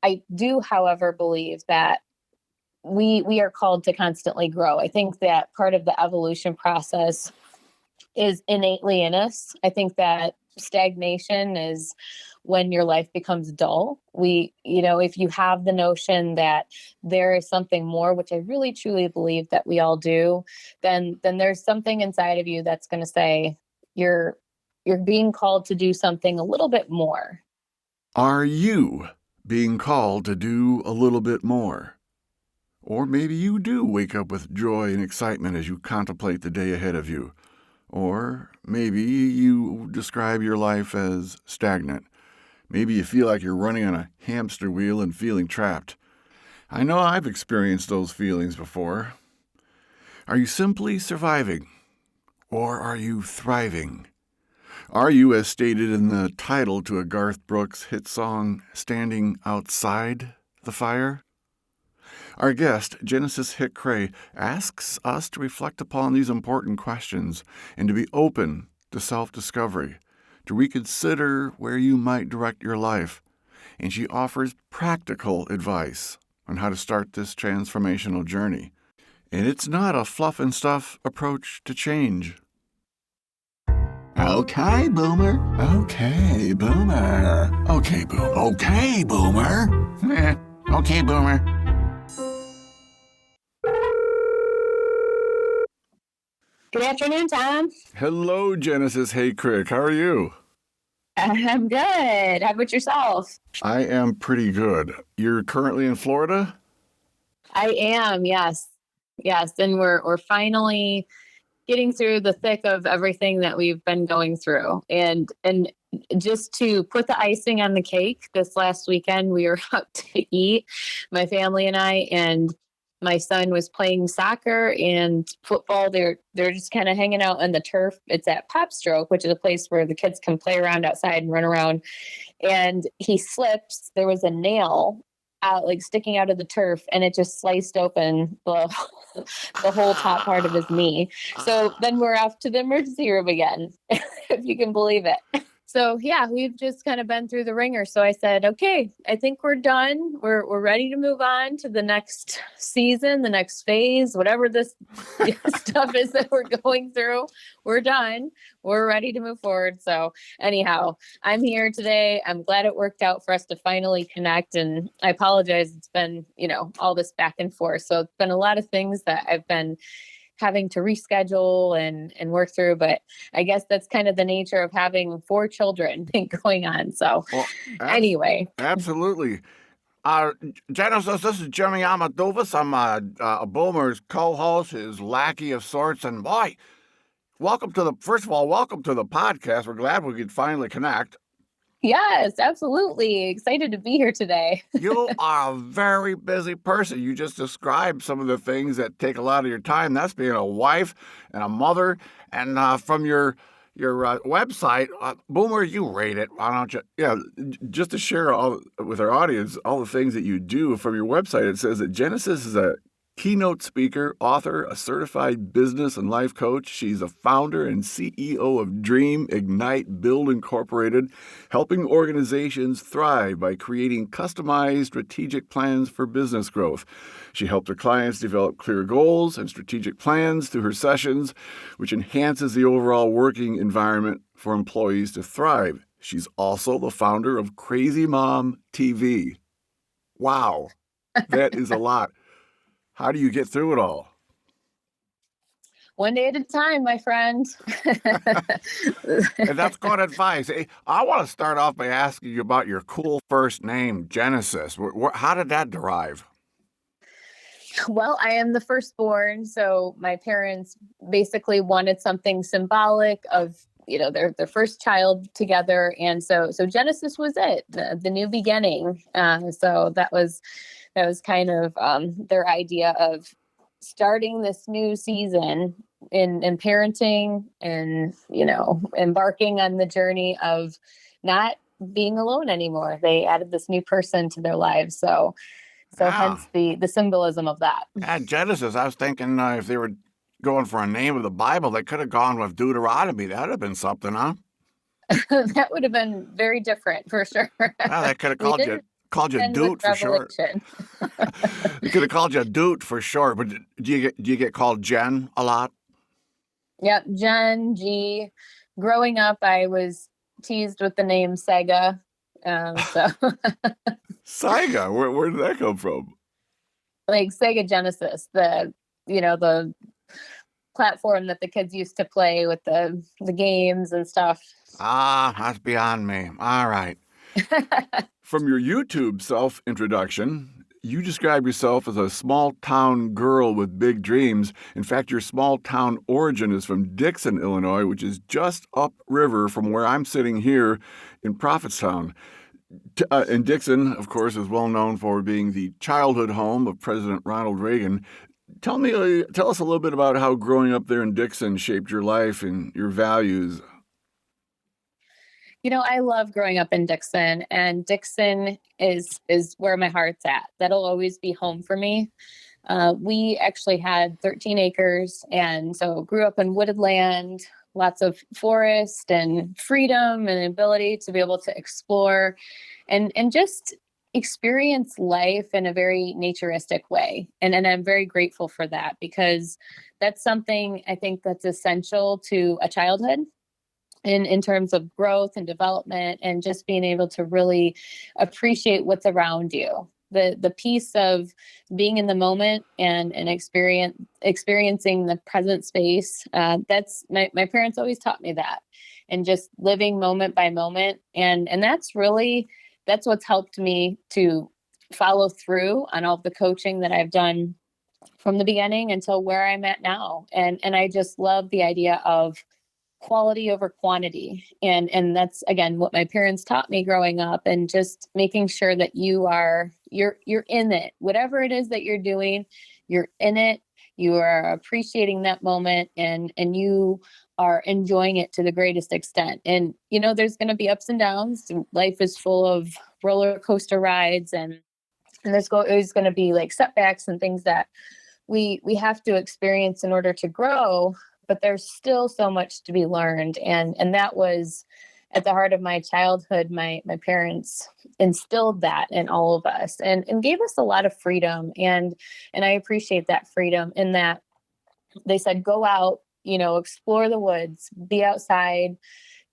I do, however, believe that we are called to constantly grow. I think that part of the evolution process is innately in us. I think that stagnation is when your life becomes dull. If you have the notion that there is something more, which I really truly believe that we all do, then there's something inside of you that's going to say you're being called to do something a little bit more. Are you being called to do a little bit more? Or maybe you do wake up with joy and excitement as you contemplate the day ahead of you. Or maybe you describe your life as stagnant. Maybe you feel like you're running on a hamster wheel and feeling trapped. I know I've experienced those feelings before. Are you simply surviving? Or are you thriving? Are you, as stated in the title to a Garth Brooks hit song, standing outside the fire? Our guest, Genesis Hick-Krey, asks us to reflect upon these important questions and to be open to self-discovery, to reconsider where you might direct your life. And she offers practical advice on how to start this transformational journey. And it's not a fluff and stuff approach to change. Okay, Boomer. Okay, Boomer. Okay, Boomer. Okay, Boomer. Okay, Boomer. Good afternoon, Tom. Hello, Genesis Hick-Krey. How are you? I'm good. How about yourself? I am pretty good. You're currently in Florida? I am, yes. Yes, and we're finally getting through the thick of everything that we've been going through. And just to put the icing on the cake, this last weekend we were out to eat, my family and I, and my son was playing soccer and football. They're just kind of hanging out on the turf. It's at Pop Stroke, which is a place where the kids can play around outside and run around. And he slips. There was a nail out, like sticking out of the turf, and it just sliced open the whole top part of his knee. So then we're off to the emergency room again, if you can believe it. So yeah, we've just kind of been through the ringer. So I said, okay, I think we're done. We're ready to move on to the next season, the next phase, whatever this stuff is that we're going through. We're done. We're ready to move forward. So anyhow, I'm here today. I'm glad it worked out for us to finally connect. And I apologize. It's been, all this back and forth. So it's been a lot of things that I've been having to reschedule and work through, but I guess that's kind of the nature of having 4 children going on. So anyway. Absolutely. Genesis, this is Jimmy Amadouvis. I'm a Boomer's co-host, his lackey of sorts, and boy, first of all, welcome to the podcast. We're glad we could finally connect. Yes, absolutely. Excited to be here today. You are a very busy person. You just described some of the things that take a lot of your time. That's being a wife and a mother. And from your website, Boomer, you rate it. Why don't you? Yeah, just to share with our audience all the things that you do from your website. It says that Genesis is a keynote speaker, author, a certified business and life coach. She's a founder and CEO of Dream, Ignite, Build Incorporated, helping organizations thrive by creating customized strategic plans for business growth. She helped her clients develop clear goals and strategic plans through her sessions, which enhances the overall working environment for employees to thrive. She's also the founder of Crazy Mom TV. Wow, that is a lot. How do you get through it all? One day at a time, my friend. And that's good advice. I want to start off by asking you about your cool first name, Genesis. How did that derive? Well, I am the firstborn, so my parents basically wanted something symbolic of their first child together, and so Genesis was it, the new beginning. So that was kind of their idea of starting this new season in parenting and embarking on the journey of not being alone anymore. They added this new person to their lives, so hence the symbolism of that. Genesis, I was thinking if they were going for a name of the Bible, they could have gone with Deuteronomy. That would have been something, huh? That would have been very different for sure. They could have called you End with Doot for short. revelation. They could have called you Doot for short. But do you get called Jen a lot? Yep, Jen, G. Growing up, I was teased with the name Sega. So Saiga, where did that come from? like Sega Genesis, the platform that the kids used to play with the games and stuff. Ah, that's beyond me. All right. From your YouTube self-introduction, you describe yourself as a small-town girl with big dreams. In fact, your small-town origin is from Dixon, Illinois, which is just upriver from where I'm sitting here in Prophetstown. And Dixon, of course, is well known for being the childhood home of President Ronald Reagan. Tell us a little bit about how growing up there in Dixon shaped your life and your values. I love growing up in Dixon, and Dixon is where my heart's at. That'll always be home for me. We actually had 13 acres, and so grew up in wooded land, lots of forest and freedom and ability to be able to explore and just experience life in a very naturistic way. And I'm very grateful for that, because that's something I think that's essential to a childhood in terms of growth and development, and just being able to really appreciate what's around you. The piece of being in the moment and experiencing the present space. That's my parents always taught me that, and just living moment by moment. And that's what's helped me to follow through on all of the coaching that I've done from the beginning until where I'm at now. And I just love the idea of quality over quantity. And that's, again, what my parents taught me growing up, and just making sure that you're in it. Whatever it is that you're doing, you're in it. You are appreciating that moment, and you are enjoying it to the greatest extent. And, there's going to be ups and downs. Life is full of roller coaster rides, and there's always going to be like setbacks and things that we have to experience in order to grow. But there's still so much to be learned. And that was at the heart of my childhood. My parents instilled that in all of us, and gave us a lot of freedom. And I appreciate that freedom, in that they said, go out, explore the woods, be outside,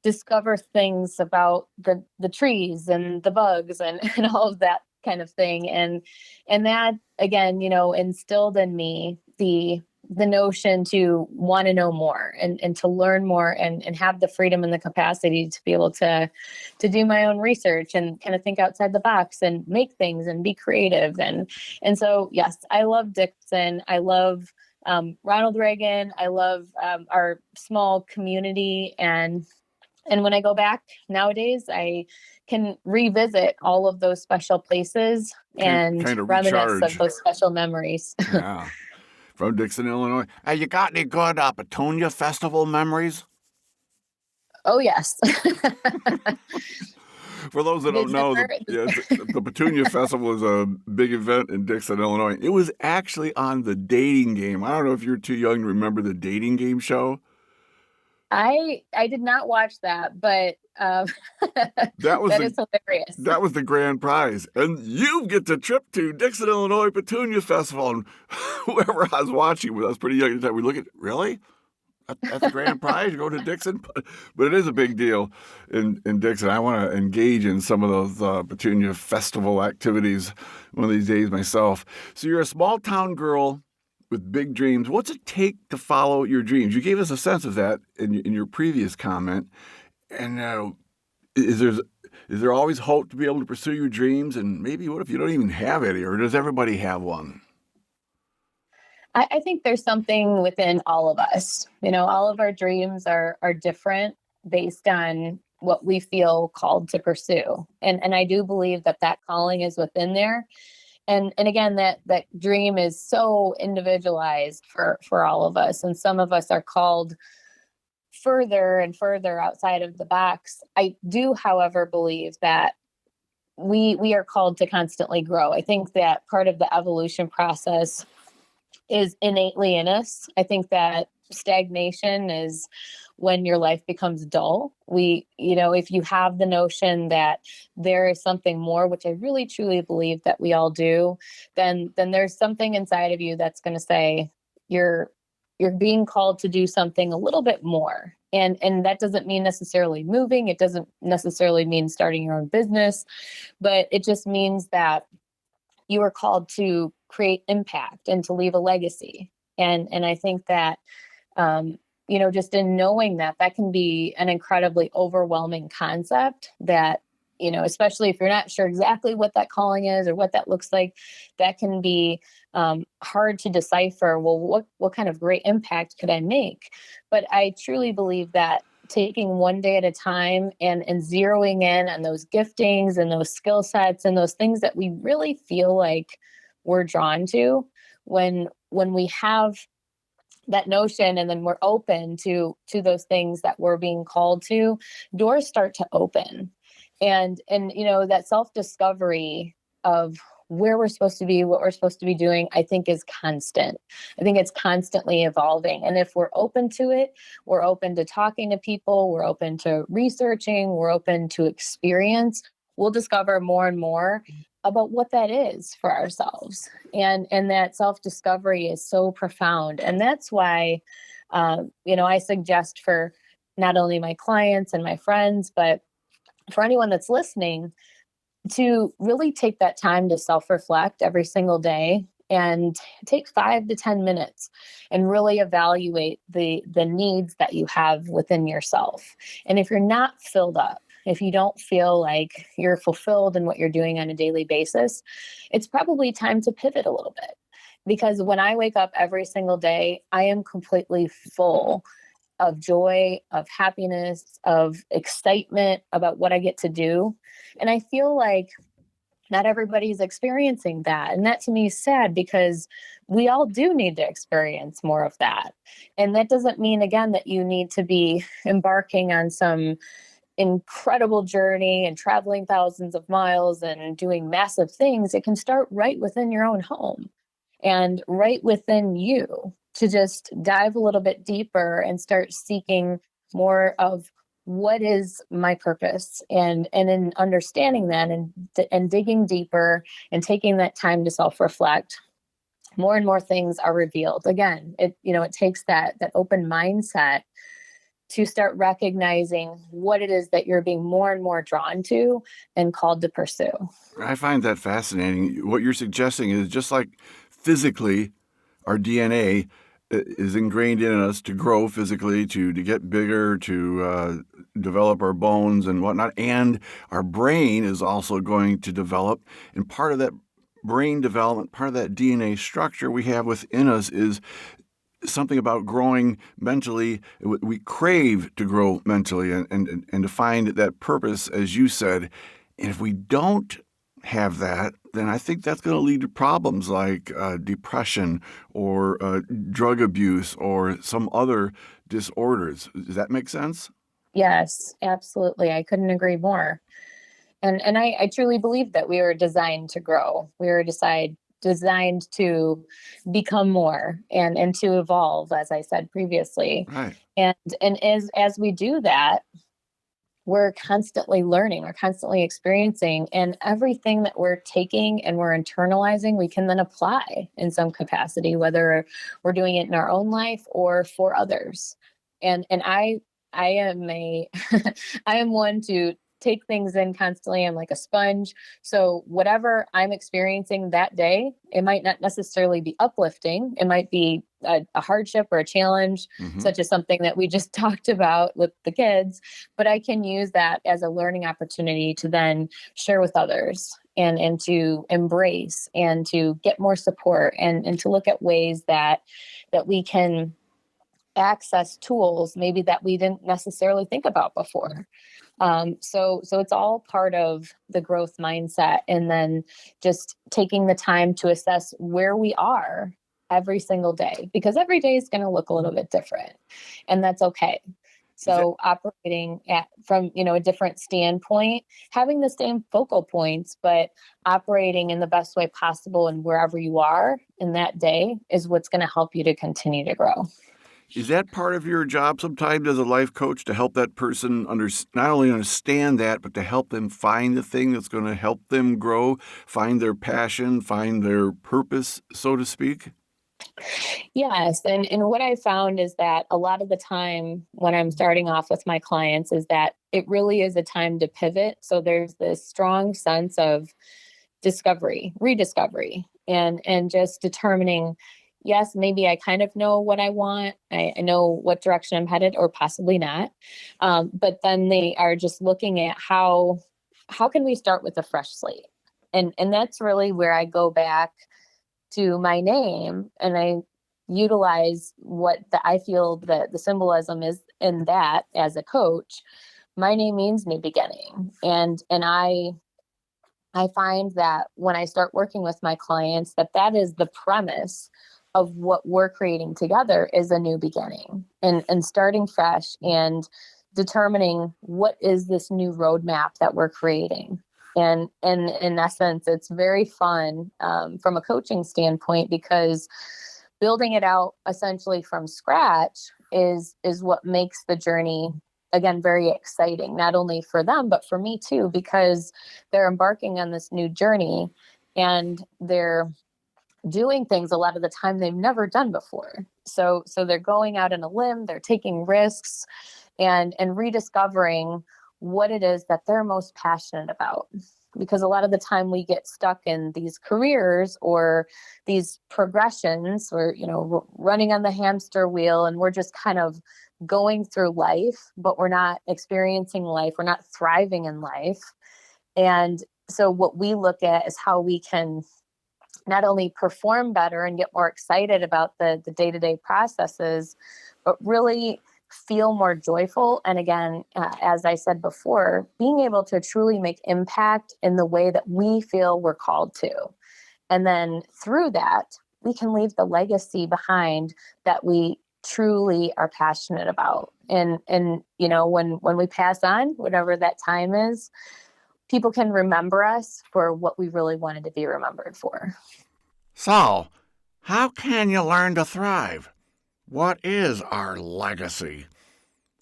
discover things about the trees and the bugs and all of that kind of thing. And that, again, instilled in me the notion to want to know more and to learn more, and have the freedom and the capacity to be able to do my own research and kind of think outside the box and make things and be creative. And so, yes, I love Dixon. I love Ronald Reagan. I love our small community. And when I go back nowadays, I can revisit all of those special places and kind of reminisce recharge. of those special memories. Yeah. From Dixon, Illinois. Hey, you got any good Petunia Festival memories? Oh, yes. For those that don't know, the Petunia Festival is a big event in Dixon, Illinois. It was actually on The Dating Game. I don't know if you're too young to remember The Dating Game show. I did not watch that, but that is hilarious. That was the grand prize. And you get to trip to Dixon, Illinois Petunia Festival. And whoever I was watching with, I was pretty young at the time, we look at, really? That's the grand prize? You go to Dixon? But it is a big deal in Dixon. I want to engage in some of those Petunia Festival activities one of these days myself. So you're a small town girl with big dreams. What's it take to follow your dreams? You gave us a sense of that in your previous comment. And is there always hope to be able to pursue your dreams? And maybe what if you don't even have any, or does everybody have one? I think there's something within all of us. All of our dreams are different based on what we feel called to pursue. And I do believe that calling is within there. And again, that dream is so individualized for all of us. And some of us are called further and further outside of the box. I do, however, believe that we are called to constantly grow. I think that part of the evolution process is innately in us. I think that stagnation is when your life becomes dull. If you have the notion that there is something more, which I really truly believe that we all do, then there's something inside of you that's going to say you're being called to do something a little bit more. And that doesn't mean necessarily moving. It doesn't necessarily mean starting your own business, but it just means that you are called to create impact and to leave a legacy. And I think that, just in knowing that can be an incredibly overwhelming concept that, especially if you're not sure exactly what that calling is or what that looks like, that can be hard to decipher. Well, what kind of great impact could I make? But I truly believe that taking one day at a time and zeroing in on those giftings and those skill sets and those things that we really feel like we're drawn to, when we have that notion and then we're open to those things that we're being called to, doors start to open. And that self-discovery of where we're supposed to be, what we're supposed to be doing, I think is constant. I think it's constantly evolving. And if we're open to it, we're open to talking to people, we're open to researching, we're open to experience, we'll discover more and more about what that is for ourselves. And that self-discovery is so profound. And that's why, I suggest for not only my clients and my friends, but for anyone that's listening, to really take that time to self-reflect every single day and take 5 to 10 minutes and really evaluate the needs that you have within yourself. And if you're not filled up, if you don't feel like you're fulfilled in what you're doing on a daily basis, it's probably time to pivot a little bit. Because when I wake up every single day, I am completely full of joy, of happiness, of excitement about what I get to do. And I feel like not everybody's experiencing that. And that to me is sad, because we all do need to experience more of that. And that doesn't mean, again, that you need to be embarking on some incredible journey and traveling thousands of miles and doing massive things. It can start right within your own home and right within you, to just dive a little bit deeper and start seeking more of what is my purpose, and in understanding that and digging deeper and taking that time to self-reflect, more and more things are revealed. Again, it takes that open mindset to start recognizing what it is that you're being more and more drawn to and called to pursue. I find that fascinating. What you're suggesting is just like physically, our DNA is ingrained in us to grow physically, to get bigger, to develop our bones and whatnot. And our brain is also going to develop. And part of that brain development, part of that DNA structure we have within us is something about growing mentally. We crave to grow mentally and to find that purpose, as you said. And if we don't have that, then I think that's going to lead to problems like depression or drug abuse or some other disorders. Does that make sense? Yes, absolutely. I couldn't agree more. And I truly believe that we were designed to grow. We were designed to become more and to evolve, as I said previously. Right. And as we do that, we're constantly learning, we're constantly experiencing, and everything that we're taking and we're internalizing, we can then apply in some capacity, whether we're doing it in our own life or for others. And I am I am one to take things in constantly. I'm like a sponge. So whatever I'm experiencing that day, it might not necessarily be uplifting. It might be a hardship or a challenge, such as something that we just talked about with the kids. But I can use that as a learning opportunity to then share with others and to embrace and to get more support and to look at ways that we can access tools maybe that we didn't necessarily think about before. So it's all part of the growth mindset, and then just taking the time to assess where we are every single day, because every day is going to look a little bit different, and that's okay. So operating from a different standpoint, having the same focal points, but operating in the best way possible and wherever you are in that day is what's going to help you to continue to grow. Is that part of your job sometimes as a life coach, to help that person not only understand that, but to help them find the thing that's going to help them grow, find their passion, find their purpose, so to speak? Yes. And what I found is that a lot of the time when I'm starting off with my clients is that it really is a time to pivot. So there's this strong sense of discovery, rediscovery, and just determining, yes, maybe I kind of know what I want. I know what direction I'm headed, or possibly not. But then they are just looking at how can we start with a fresh slate? And that's really where I go back to my name, and I utilize I feel that the symbolism is in that. As a coach, my name means new beginning, and I find that when I start working with my clients, that is the premise of what we're creating together, is a new beginning, and starting fresh, and determining what is this new roadmap that we're creating. And in essence, it's very fun from a coaching standpoint, because building it out essentially from scratch is what makes the journey, again, very exciting, not only for them, but for me too, because they're embarking on this new journey, and they're doing things a lot of the time they've never done before. So they're going out on a limb, they're taking risks, and rediscovering what it is that they're most passionate about. Because a lot of the time we get stuck in these careers or these progressions, or, running on the hamster wheel, and we're just kind of going through life, but we're not experiencing life. We're not thriving in life. And so what we look at is how we can not only perform better and get more excited about the day-to-day processes, but really feel more joyful. And again, as I said before, being able to truly make impact in the way that we feel we're called to. And then through that, we can leave the legacy behind that we truly are passionate about. And when we pass on, whatever that time is, people can remember us for what we really wanted to be remembered for. So, how can you learn to thrive? What is our legacy?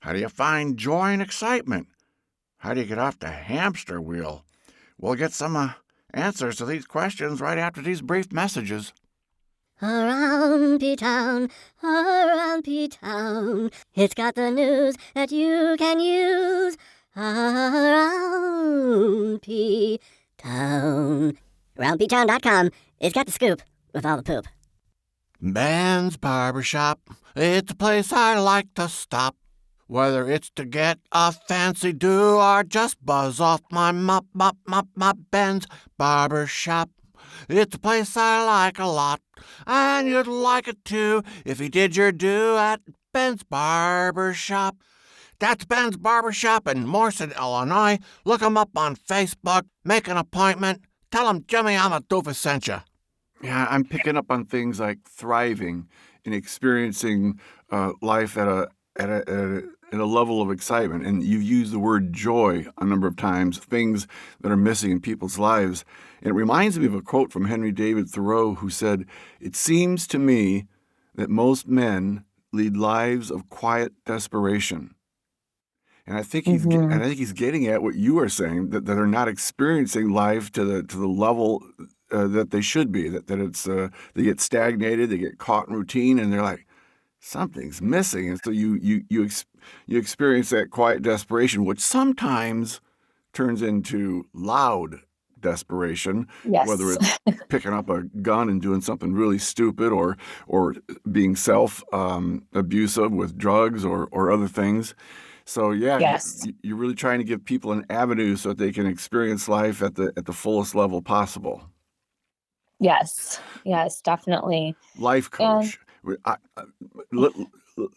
How do you find joy and excitement? How do you get off the hamster wheel? We'll get some answers to these questions right after these brief messages. Around P-Town, it's got the news that you can use. Around P-Town. AroundPtown.com, it's got the scoop with all the poop. Ben's Barbershop, it's a place I like to stop. Whether it's to get a fancy do or just buzz off my mop, Ben's Barbershop. It's a place I like a lot, and you'd like it too if you did your do at Ben's Barbershop. That's Ben's Barbershop in Morrison, Illinois. Look 'em up on Facebook. Make an appointment. Tell 'em Jimmy I'm a doofus sent you. Yeah, I'm picking up on things like thriving and experiencing life at a level of excitement. And you've used the word joy a number of times, things that are missing in people's lives. And it reminds me of a quote from Henry David Thoreau, who said, "It seems to me that most men lead lives of quiet desperation." And I think he's getting at what you are saying, that they're not experiencing life to the level that they should be. That it's they get stagnated, they get caught in routine, and they're like, something's missing. And so you experience that quiet desperation, which sometimes turns into loud desperation. Yes. Whether it's picking up a gun and doing something really stupid, or being self abusive with drugs or other things. So yeah, Yes. you're really trying to give people an avenue so that they can experience life at the fullest level possible. Yes, definitely. Life coach.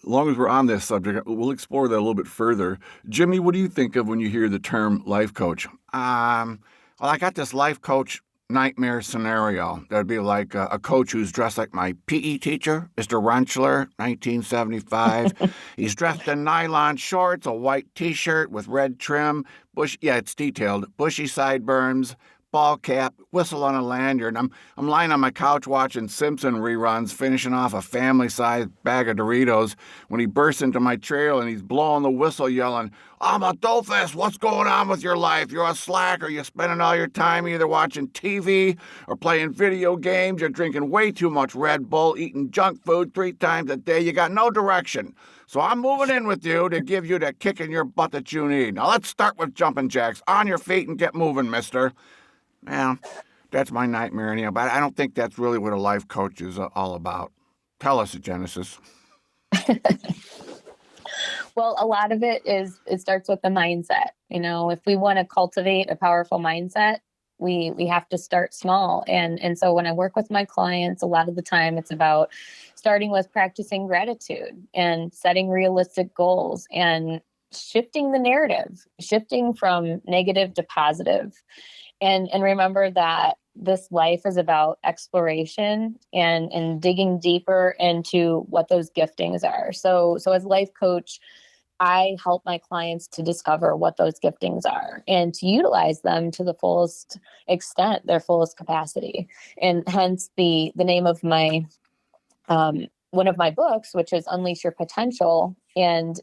Long as we're on this subject, we'll explore that a little bit further. Jimmy, what do you think of when you hear the term life coach? Well, I got this life coach nightmare scenario. That'd be like a coach who's dressed like my PE teacher, Mr. Runchler, 1975. He's dressed in nylon shorts, a white T-shirt with red trim, it's detailed, bushy sideburns, baseball cap, whistle on a lanyard. I'm lying on my couch watching Simpson reruns, finishing off a family-sized bag of Doritos when he bursts into my trailer and he's blowing the whistle yelling, "I'm a doofus. What's going on with your life? You're a slacker. You're spending all your time either watching TV or playing video games. You're drinking way too much Red Bull, eating junk food 3 times a day. You got no direction. So I'm moving in with you to give you the kick in your butt that you need. Now let's start with jumping jacks. On your feet and get moving, mister." Well, that's my nightmare anyhow, but I don't think that's really what a life coach is all about. Tell us, Genesis. Well, a lot of it starts with the mindset. If we want to cultivate a powerful mindset, we have to start small. And so when I work with my clients, a lot of the time it's about starting with practicing gratitude and setting realistic goals and shifting the narrative, shifting from negative to positive. And remember that this life is about exploration and digging deeper into what those giftings are. So as a life coach, I help my clients to discover what those giftings are and to utilize them to the fullest extent, their fullest capacity. And hence the name of my one of my books, which is Unleash Your Potential. And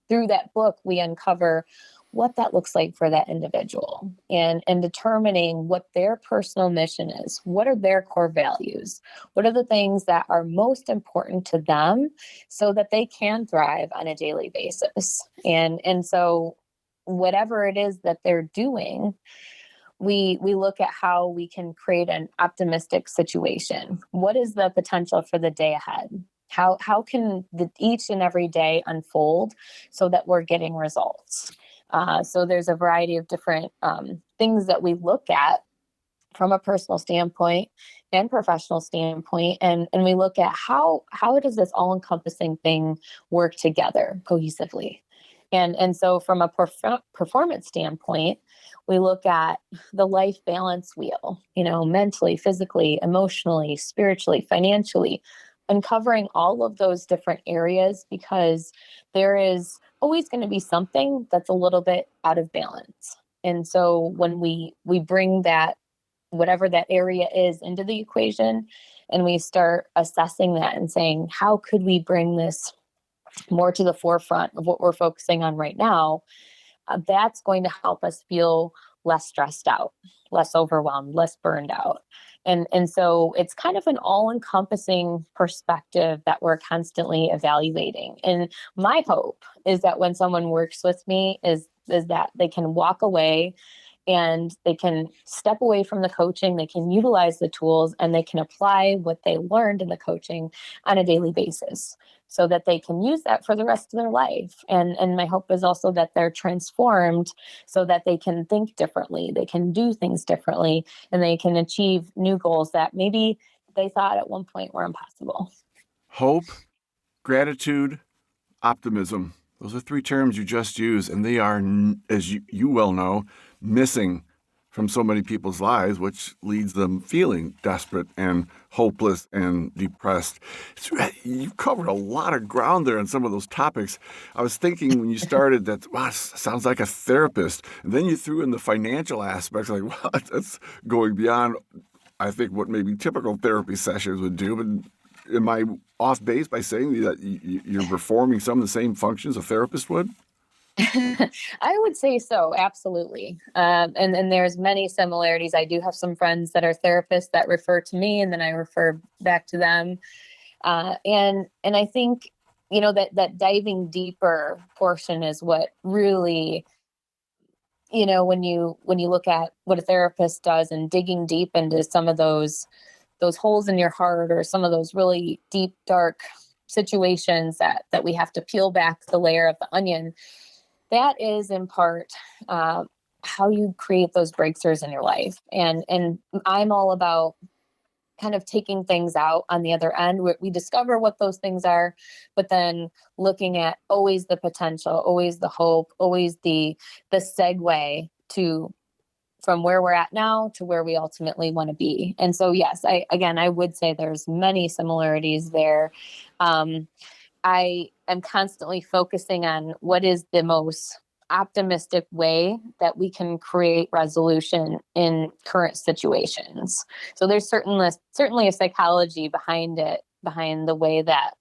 through that book, we uncover what that looks like for that individual and determining what their personal mission is. What are their core values? What are the things that are most important to them so that they can thrive on a daily basis? And so whatever it is that they're doing, we look at how we can create an optimistic situation. What is the potential for the day ahead? How can each and every day unfold so that we're getting results? So there's a variety of different things that we look at from a personal standpoint and professional standpoint. And we look at how does this all-encompassing thing work together cohesively? And so from a performance standpoint, we look at the life balance wheel, mentally, physically, emotionally, spiritually, financially, uncovering all of those different areas, because there is always going to be something that's a little bit out of balance. And so when we bring that, whatever that area is, into the equation, and we start assessing that and saying, how could we bring this more to the forefront of what we're focusing on right now, that's going to help us feel less stressed out, less overwhelmed, less burned out. And so it's kind of an all-encompassing perspective that we're constantly evaluating. And my hope is that when someone works with me is that they can walk away and they can step away from the coaching, they can utilize the tools, and they can apply what they learned in the coaching on a daily basis so that they can use that for the rest of their life. And my hope is also that they're transformed so that they can think differently, they can do things differently, and they can achieve new goals that maybe they thought at one point were impossible. Hope, gratitude, optimism. Those are 3 terms you just used, and they are, as you well know, missing from so many people's lives, which leads them feeling desperate and hopeless and depressed. You've covered a lot of ground there on some of those topics. I was thinking when you started that, wow, sounds like a therapist. And then you threw in the financial aspects, like, wow, that's going beyond, I think, what maybe typical therapy sessions would do. But am I off base by saying that you're performing some of the same functions a therapist would? I would say so, absolutely. And there's many similarities. I do have some friends that are therapists that refer to me, and then I refer back to them. And I think, that diving deeper portion is what really, when you look at what a therapist does and digging deep into some of those holes in your heart, or some of those really deep, dark situations that we have to peel back the layer of the onion. That is in part how you create those breakthroughs in your life. And I'm all about kind of taking things out on the other end. We discover what those things are, but then looking at always the potential, always the hope, always the segue to from where we're at now to where we ultimately want to be. And so, yes, I would say there's many similarities there. I am constantly focusing on what is the most optimistic way that we can create resolution in current situations. So there's certainly a psychology behind it, behind the way that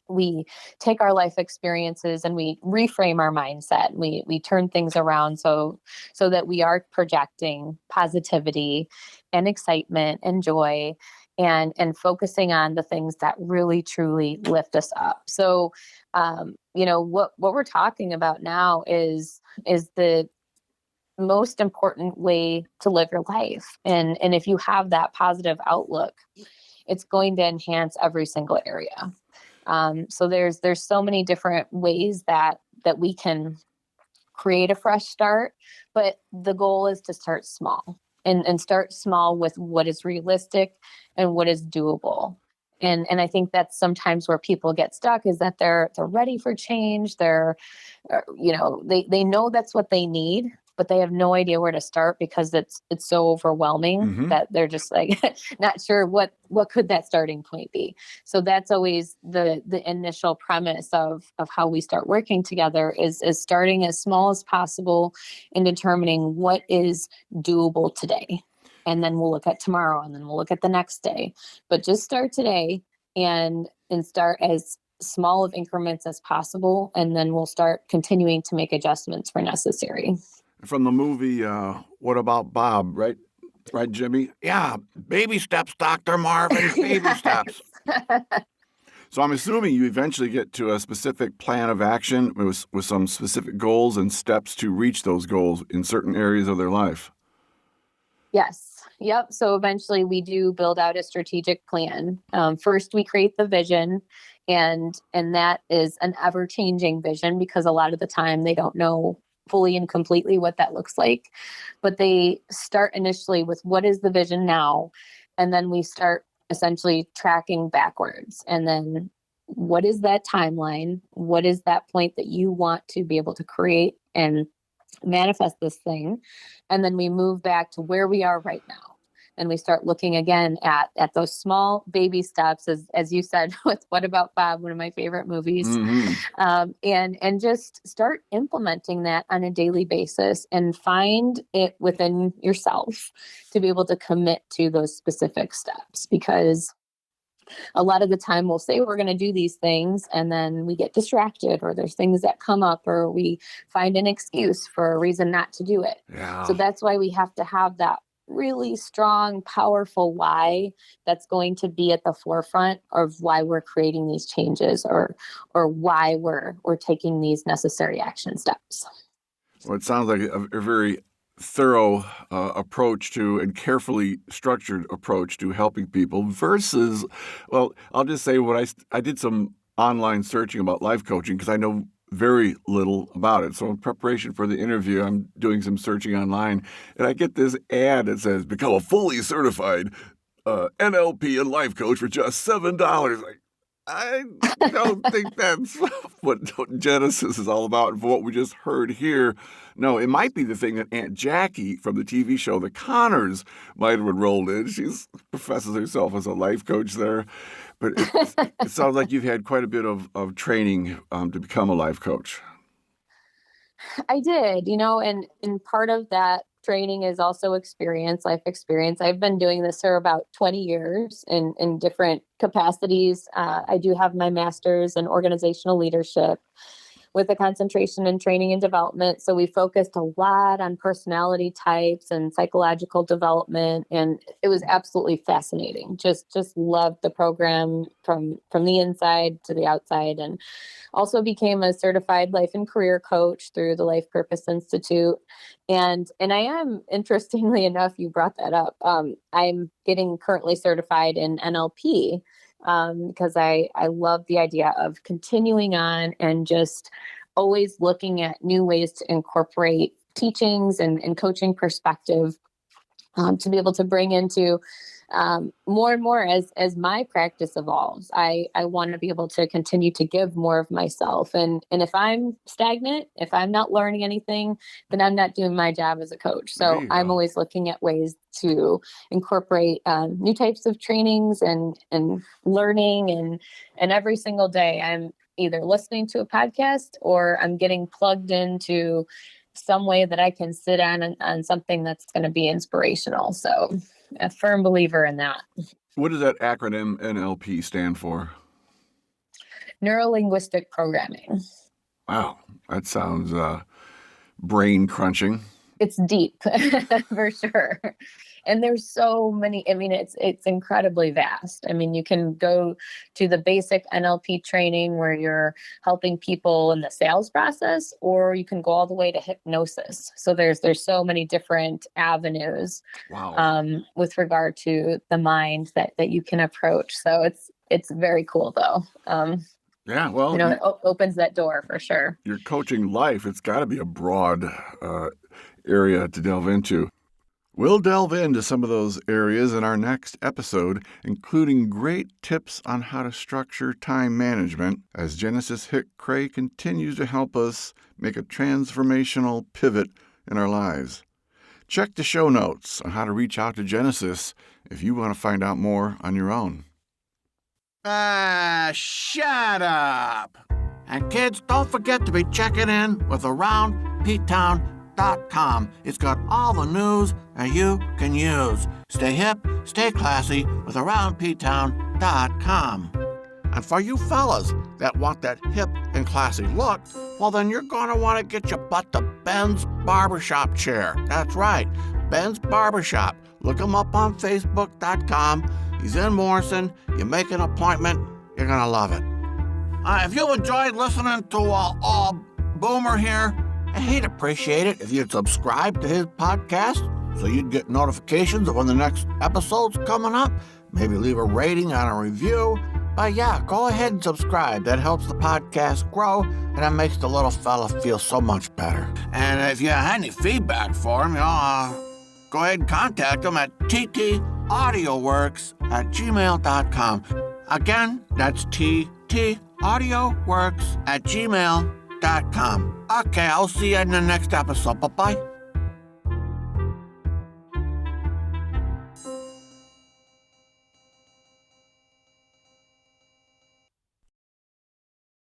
we take our life experiences and we reframe our mindset. We turn things around so that we are projecting positivity and excitement and joy and focusing on the things that really truly lift us up. So what we're talking about now is the most important way to live your life. And if you have that positive outlook, it's going to enhance every single area. So there's so many different ways that we can create a fresh start, but the goal is to start small and start small with what is realistic and what is doable. And I think that's sometimes where people get stuck, is that they're ready for change. They're, they know that's what they need, but they have no idea where to start because it's so overwhelming that they're just like not sure what could that starting point be. So that's always the initial premise of how we start working together is starting as small as possible and determining what is doable today. And then we'll look at tomorrow, and then we'll look at the next day. But just start today and start as small of increments as possible, and then we'll start continuing to make adjustments where necessary. From the movie, What About Bob, right? Right, Jimmy? Yeah, baby steps, Dr. Marvin, baby steps. So I'm assuming you eventually get to a specific plan of action with some specific goals and steps to reach those goals in certain areas of their life. Yes. Yep. So eventually we do build out a strategic plan. First, we create the vision, and that is an ever-changing vision because a lot of the time they don't know fully and completely what that looks like. But they start initially with what is the vision now, and then we start essentially tracking backwards. And then what is that timeline? What is that point that you want to be able to create and manifest this thing? And then we move back to where we are right now. And we start looking again at those small baby steps, as you said, with What About Bob, one of my favorite movies, and just start implementing that on a daily basis and find it within yourself to be able to commit to those specific steps. Because a lot of the time we'll say we're going to do these things and then we get distracted, or there's things that come up, or we find an excuse for a reason not to do it. Yeah. So that's why we have to have that really strong, powerful why that's going to be at the forefront of why we're creating these changes, or why we're taking these necessary action steps. Well, it sounds like a very thorough approach to, and carefully structured approach to helping people versus, well, I'll just say I did some online searching about life coaching because I know very little about it. So in preparation for the interview, I'm doing some searching online, and I get this ad that says, become a fully certified NLP and life coach for just $7. Like, I don't think that's what Genesis is all about and what we just heard here. No, it might be the thing that Aunt Jackie from the TV show The Connors might have enrolled in. She professes herself as a life coach there. But it sounds like you've had quite a bit of training to become a life coach. I did, and part of that training is also life experience. I've been doing this for about 20 years in different capacities. I do have my master's in organizational leadership with a concentration in training and development. So we focused a lot on personality types and psychological development. And it was absolutely fascinating. Just loved the program from the inside to the outside, and also became a certified life and career coach through the Life Purpose Institute. And I am, interestingly enough, you brought that up. I'm getting currently certified in NLP, because I love the idea of continuing on and just always looking at new ways to incorporate teachings and coaching perspective, to be able to bring into more and more as my practice evolves. I want to be able to continue to give more of myself. And if I'm stagnant, if I'm not learning anything, then I'm not doing my job as a coach. So I'm always looking at ways to incorporate new types of trainings and learning. And every single day either listening to a podcast or I'm getting plugged into some way that I can sit on something that's going to be inspirational. So a firm believer in that. What does that acronym NLP stand for? Neuro-linguistic programming. Wow, that sounds brain crunching. It's deep for sure. And there's so many, I mean, it's incredibly vast. I mean, you can go to the basic NLP training where you're helping people in the sales process, or you can go all the way to hypnosis. So there's so many different avenues. Wow. With regard to the mind that you can approach. So it's very cool though. Yeah, well, it opens that door for sure. You're coaching life. It's got to be a broad area to delve into. We'll delve into some of those areas in our next episode, including great tips on how to structure time management as Genesis Hick-Krey continues to help us make a transformational pivot in our lives. Check the show notes on how to reach out to Genesis if you want to find out more on your own. Shut up! And kids, don't forget to be checking in with AroundPtown.com. It's got all the news that you can use. Stay hip, stay classy with AroundPtown.com. And for you fellas that want that hip and classy look, well then you're going to want to get your butt to Ben's Barbershop chair. That's right, Ben's Barbershop. Look him up on Facebook.com. He's in Morrison. You make an appointment. You're going to love it. If you enjoyed listening to Boomer here, he'd appreciate it if you'd subscribe to his podcast so you'd get notifications of when the next episode's coming up. Maybe leave a rating on a review. But yeah, go ahead and subscribe. That helps the podcast grow, and that makes the little fella feel so much better. And if you had any feedback for him, go ahead and contact him at ttaudioworks@gmail.com. Again, that's ttaudioworks@gmail.com. Okay, I'll see you in the next episode. Bye-bye.